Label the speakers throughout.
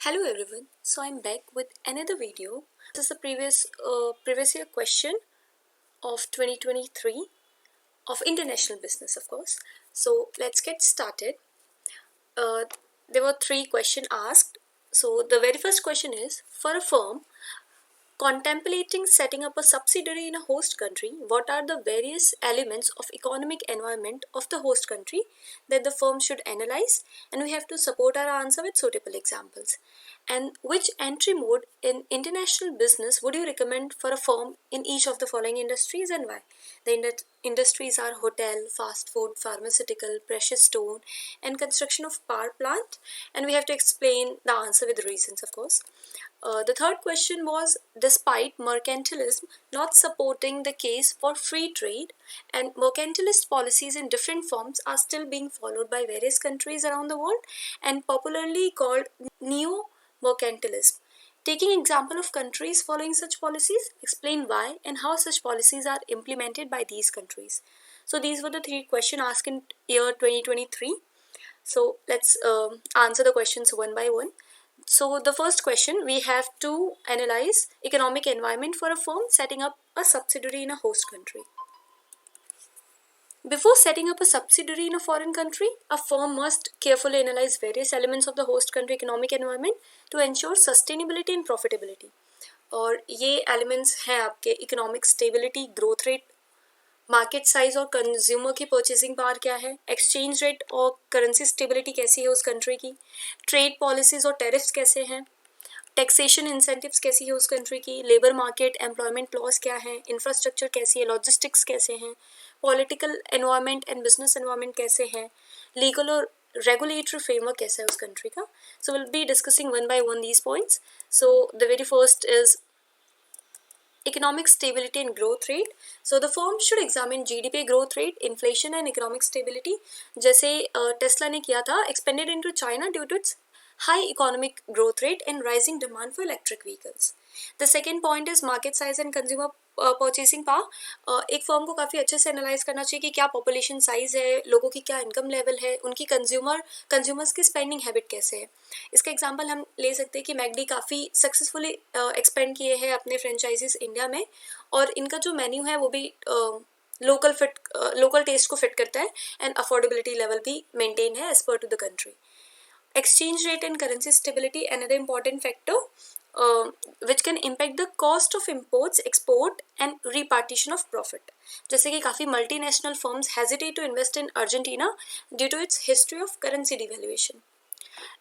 Speaker 1: Hello everyone. So I'm back with another video. This is the previous year question of 2023 of international business, of course. So let's get started. Uh, there were three questions asked. So the very first question is, for a firm contemplating setting up a subsidiary in a host country, what are the various elements of economic environment of the host country that the firm should analyze? And we have to support our answer with suitable examples. And which entry mode in international business would you recommend for a firm in each of the following industries and why? The industries are hotel, fast food, pharmaceutical, precious stone, and construction of power plant. And we have to explain the answer with reasons, of course. The third question was, despite mercantilism not supporting the case for free trade, and mercantilist policies in different forms are still being followed by various countries around the world and popularly called neo-mercantilism. Taking example of countries following such policies, explain why and how such policies are implemented by these countries. So these were the three questions asked in year 2023. So let's answer the questions one by one. So the first question, we have to analyze economic environment for a firm setting up a subsidiary in a host country. Before setting up a subsidiary in a foreign country, a firm must carefully analyze various elements of the host country economic environment to ensure sustainability and profitability. और ये elements हैं आपके economic stability, growth rate, market size और consumer की purchasing power क्या है, exchange rate और currency stability कैसी है उस कंट्री की, ट्रेड पॉलिसीज और टैरिफ्स कैसे हैं, टैक्सेशन इंसेंटिव्स कैसी है उस कंट्री की, लेबर मार्केट एम्प्लॉयमेंट लॉज क्या है, इंफ्रास्ट्रक्चर कैसी है, लॉजिस्टिक्स कैसे हैं, political environment and business environment कैसे हैं, लीगल और regulatory framework कैसा है उस कंट्री का. So we'll be discussing one by one these points. So the very first is economic stability and growth rate. So the firm should examine GDP growth rate, inflation and economic stability. जैसे Tesla ने किया था, expanded into China due to its high economic growth rate and rising demand for electric vehicles. The second point is market size and consumer purchasing power. एक firm को काफ़ी अच्छे से analyse करना चाहिए कि क्या पॉपुलेशन साइज है, लोगों की क्या इनकम लेवल है, उनकी कंज्यूमर्स की स्पेंडिंग हैबिट कैसे है. इसका एग्जांपल हम ले सकते हैं कि मैकडी काफ़ी सक्सेसफुली एक्सपेंड किए हैं अपने फ्रेंचाइजीज इंडिया में और इनका जो मेन्यू है वो भी लोकल टेस्ट को फिट करता है एंड अफोर्डेबिलिटी लेवल भी मेंटेन है as per to the country. Exchange rate and currency stability, another important factor which can impact the cost of imports, export and repartition of profit. जैसे कि काफ़ी multinational firms hesitate to invest in Argentina due to its history of currency devaluation.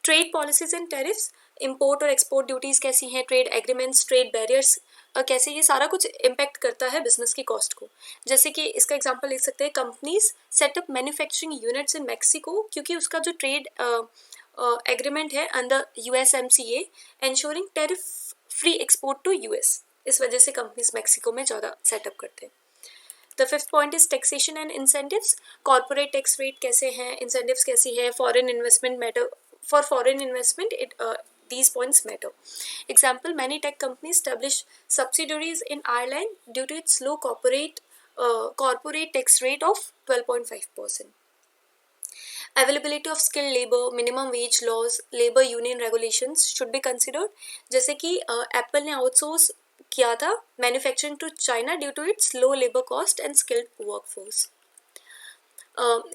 Speaker 1: Trade policies and tariffs, import और export duties कैसी हैं, trade agreements, trade barriers कैसे, ये सारा कुछ इम्पैक्ट करता है बिजनेस की कॉस्ट को. जैसे कि इसका एग्जांपल ले सकते हैं, companies set up manufacturing units in Mexico क्योंकि उसका जो ट्रेड एग्रीमेंट है under USMCA ensuring tariff free export to US. इस वजह से कंपनीज मैक्सिको में ज़्यादा सेटअप करते हैं. The fifth point is taxation and incentives. Corporate tax rate कैसे हैं, इंसेंटिव्स कैसी है, foreign investment matter. For foreign investment, these points matter. Example, many tech companies establish subsidiaries in Ireland due to its low corporate tax rate of 12.5%. Availability of skilled labor, minimum wage laws, labor union regulations should be considered. जैसे कि Apple ने outsource किया था manufacturing to China due to its low labor cost and skilled workforce.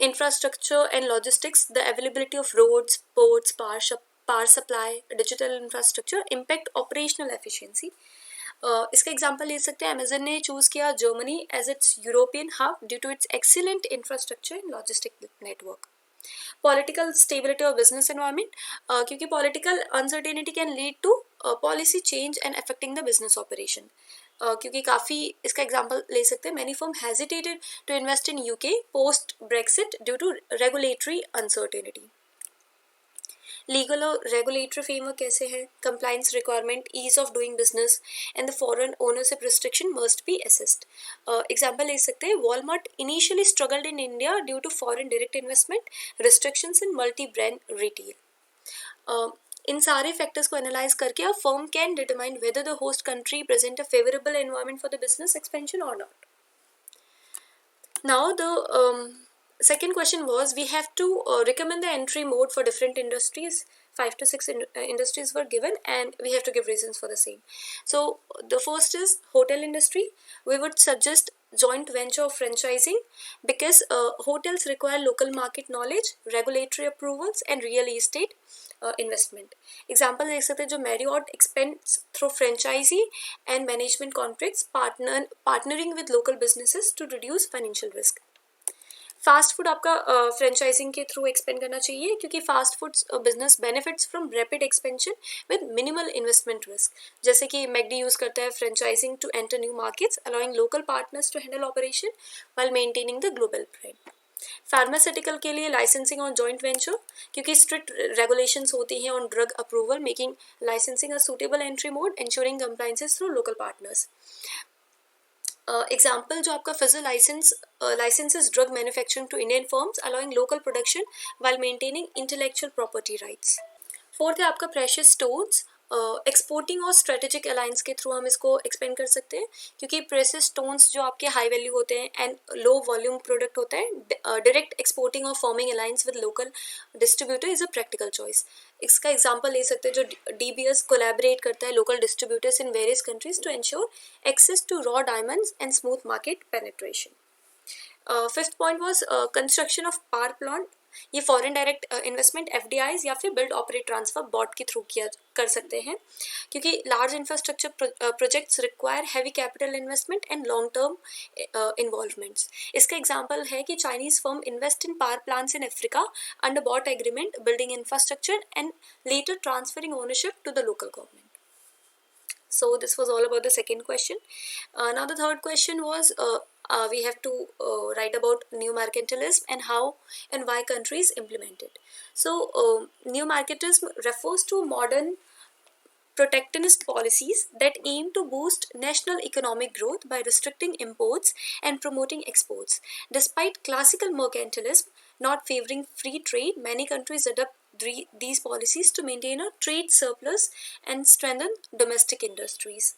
Speaker 1: Infrastructure and logistics, the availability of roads, ports, power supply, digital infrastructure impact operational efficiency. इसका example ले सकते हैं, Amazon ने choose किया Germany as its European hub due to its excellent infrastructure and logistic network. Political stability और business environment, क्योंकि political uncertainty can lead to policy change and affecting the business operation. क्योंकि काफ़ी इसका example ले सकते हैं, many firm hesitated to invest in UK post Brexit due to regulatory uncertainty. Legal और regulatory framework कैसे है, compliance requirement, ease of doing business and the foreign ownership restriction must be assessed. Example ले सकते हैं, Walmart initially struggled in India due to foreign direct investment, restrictions in multi brand retail. इन सारे factors को analyse करके a firm can determine whether the host country present a favourable environment for the business expansion और not. Now the second question was, we have to recommend the entry mode for different industries. 5 to 6 industries were given, and we have to give reasons for the same. So the first is hotel industry. We would suggest joint venture of franchising because hotels require local market knowledge, regulatory approvals, and real estate investment. Example देख सकते हैं जो Marriott expands through franchisee and management contracts partnering with local businesses to reduce financial risk. Fast food आपका franchising के थ्रू expand करना चाहिए क्योंकि fast food business benefits from rapid expansion with minimal investment risk. जैसे कि मैकडी यूज करता है franchising to enter new markets allowing local partners to handle operation while maintaining the global brand. Pharmaceutical के लिए licensing और joint venture क्योंकि strict regulations होती हैं on drug approval making licensing a suitable entry mode ensuring compliances through local partners. Example जो आपका fizzle licenses drug manufacturing to Indian firms allowing local production while maintaining intellectual property rights. Fourth है आपका precious stones. Exporting और strategic alliance के through हम इसको expand कर सकते हैं क्योंकि प्रेशियस स्टोन्स जो आपके हाई वैल्यू होते हैं एंड लो वॉल्यूम प्रोडक्ट होता है. डायरेक्ट एक्सपोर्टिंग और forming alliance with local distributor is a practical choice. इसका एग्जांपल ले सकते हैं जो DBS कोलैबोरेट करता है local distributors in various countries to ensure access to raw diamonds and smooth market penetration. Fifth point was construction of power plant. ये foreign direct investment FDIs या फिर बिल्ड ऑपरेट ट्रांसफर बॉट के थ्रू किया कर सकते हैं क्योंकि large infrastructure projects require heavy capital investment and long term involvements. इसका एग्जांपल है कि Chinese firm invest in power plants in Africa under BOT agreement building infrastructure and later transferring ownership to the local government. So this was all about the second question. Now the third question was we have to write about new mercantilism and how and why countries implement it. So new mercantilism refers to modern protectionist policies that aim to boost national economic growth by restricting imports and promoting exports. Despite classical mercantilism not favoring free trade, many countries adopt these policies to maintain a trade surplus and strengthen domestic industries.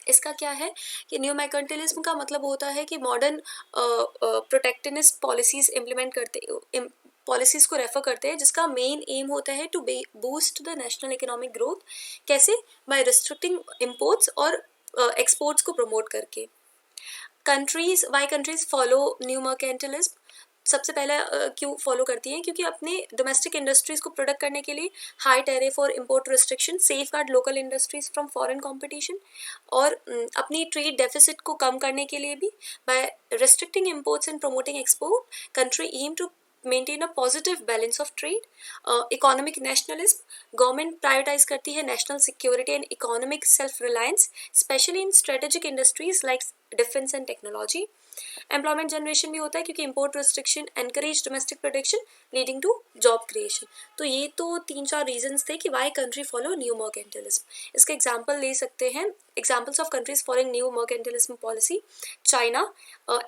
Speaker 1: इसका क्या है कि new mercantilism का मतलब होता है कि modern protectionist policies implement करते पॉलिसीज को रेफर करते हैं जिसका मेन एम होता है to boost the national economic growth. कैसे? बाय रिस्ट्रिक्टिंग इम्पोर्ट्स और एक्सपोर्ट्स को प्रमोट करके. Why countries follow new mercantilism. सबसे पहला क्यों फॉलो करती हैं क्योंकि अपने डोमेस्टिक इंडस्ट्रीज को प्रोडक्ट करने के लिए हाई टैरिफ और import restriction safe guard local industries from foreign competition और अपनी ट्रेड डेफिसिट को कम करने के लिए भी by restricting imports and promoting export country aim to maintain a positive balance of trade. Economic nationalism. Government prioritize करती है national security and economic self-reliance, especially in strategic industries like defense and technology. Employment generation भी होता है क्योंकि import restriction encourage domestic production leading to job creation. तो ये तो 3-4 reasons थे कि why country follow new mercantilism. इसके एग्जांपल ले सकते हैं. Examples of countries following new mercantilism policy. China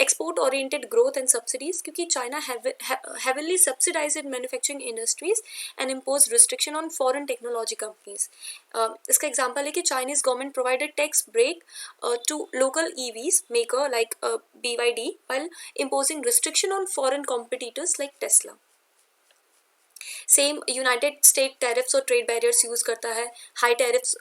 Speaker 1: export oriented growth and subsidies क्योंकि China heavily subsidized manufacturing industries and imposed restriction on foreign technology companies. इसका example है कि Chinese government provided tax break to local EVs maker like BYD while imposing restriction on foreign competitors like Tesla. Same United State tariffs और trade barriers use करता है. High tariffs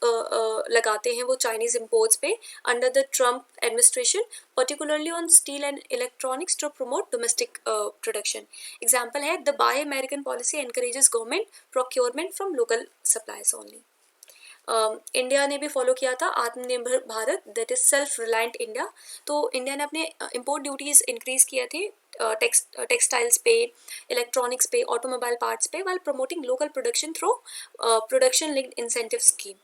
Speaker 1: लगाते हैं वो Chinese imports पे under the Trump administration particularly on steel and electronics to promote domestic production. Example है the buy American policy encourages government procurement from local suppliers only. India ने भी follow किया था Aatmanirbhar Bharat that is self reliant India. तो India ने अपने import duties increase किए थे टेक्सटाइल्स पे, इलेक्ट्रॉनिक्स पे, ऑटोमोबाइल पार्ट्स पे while promoting local production through production linked incentive scheme.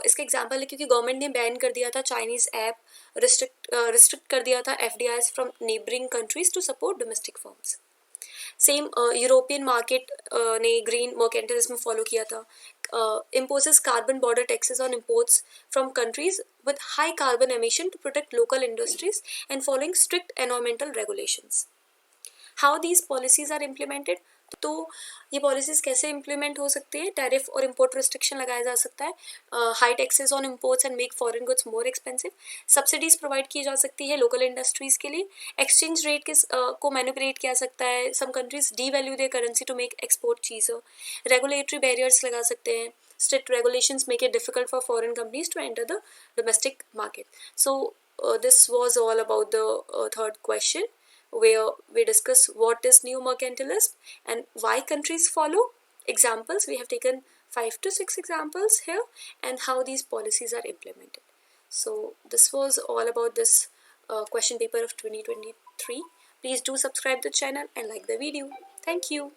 Speaker 1: इसका एग्जांपल है क्योंकि गवर्नमेंट ने बैन कर दिया था चाइनीज ऐप, रिस्ट्रिक्ट कर दिया था FDIs from neighbouring countries to support domestic firms. Same European market ने ग्रीन mercantilism फॉलो किया था. Imposes carbon border taxes on imports from countries with high carbon emission to protect local industries and following strict environmental regulations. How these policies are implemented? तो ये policies कैसे implement हो सकती है? Tariff और import restriction लगाया जा सकता है, high taxes on imports and make foreign goods more expensive, subsidies provide की जा सकती है लोकल इंडस्ट्रीज़ के लिए, एक्सचेंज रेट के को मैनिपुलेट किया सकता है, some countries devalue their currency to make export cheaper, regulatory barriers लगा सकते हैं, strict regulations make it difficult for foreign companies to enter the domestic market. So this was all about the third question, where we discuss what is new mercantilism and why countries follow. Examples, we have taken 5 to 6 examples here, and how these policies are implemented. So this was all about this question paper of 2023. Please do subscribe the channel and like the video. Thank you.